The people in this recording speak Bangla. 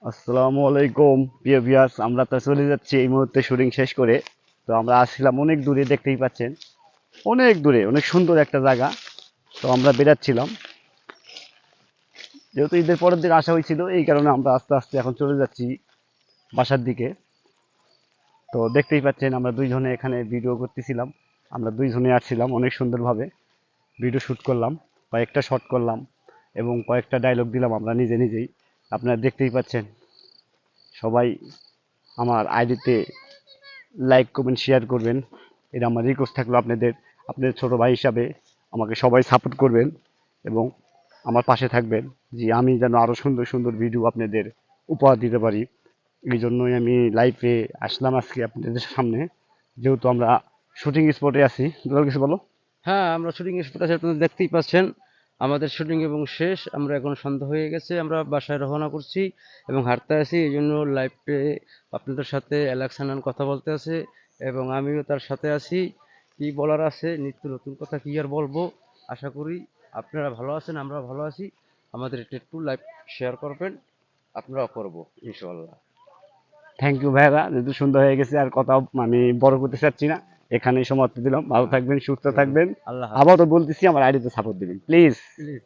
আসসালামু আলাইকুম প্রিয় ভিউয়ার্স, আমরা তো চলে যাচ্ছি এই মুহূর্তে শুটিং শেষ করে। তো আমরা আসছিলাম অনেক দূরে, দেখতেই পাচ্ছেন অনেক দূরে, অনেক সুন্দর একটা জায়গা। তো আমরা বেরাচ্ছিলাম, যেহেতু ঈদের পরের দিন আসা হয়েছিল, এই কারণে আমরা আস্তে আস্তে এখন চলে যাচ্ছি বাসার দিকে। তো দেখতেই পাচ্ছেন আমরা দুইজনে এখানে ভিডিও করতেছিলাম। আমরা দুইজনে আসছিলাম, অনেক সুন্দরভাবে ভিডিও শ্যুট করলাম, কয়েকটা শট করলাম এবং কয়েকটা ডায়লগ দিলাম আমরা নিজে নিজেই। আপনারা দেখতেই পাচ্ছেন। সবাই আমার আইডিতে লাইক কমেন্ট শেয়ার করবেন, এটা আমার রিকোয়েস্ট থাকলো আপনাদের। আপনাদের ছোট ভাই হিসাবে আমাকে সবাই সাপোর্ট করবেন এবং আমার পাশে থাকবেন, যে আমি যেন আরও সুন্দর সুন্দর ভিডিও আপনাদের উপহার দিতে পারি। এই জন্যই আমি লাইভে আসলাম আজকে আপনাদের সামনে, যেহেতু আমরা শুটিং স্পটে আছি। দুলাল, কিছু বলো। হ্যাঁ, আমরা শুটিং স্পট আছে, আপনারা দেখতেই পাচ্ছেন। আমাদের শুটিং এবং শেষ, আমরা এখন সন্ধ্যা হয়ে গেছে, আমরা বাসায় রওনা করছি এবং হাঁটতে আছি। এই জন্য লাইভে আপনাদের সাথে অ্যালেক্সানান কথা বলতে আছে এবং আমিও তার সাথে আছি। কি বলার আছে, নিত্য নতুন কথা কি আর বলবো। আশা করি আপনারা ভালো আছেন, আমরা ভালো আছি। আমাদের একটু লাইভ শেয়ার করবেন, আপনারাও করবো ইনশাল্লাহ। থ্যাংক ইউ ভাইরা, যেহেতু সুন্দর হয়ে গেছে, আর কথা আমি বড় করতে চাচ্ছি না, এখানেই সমাপ্তি দিলাম। ভালো থাকবেন, সুস্থ থাকবেন। আল্লাহ হাফেজ। আবারও বলতেছি, আমার আইডিতে সাপোর্ট দিবেন প্লিজ। প্লিজ।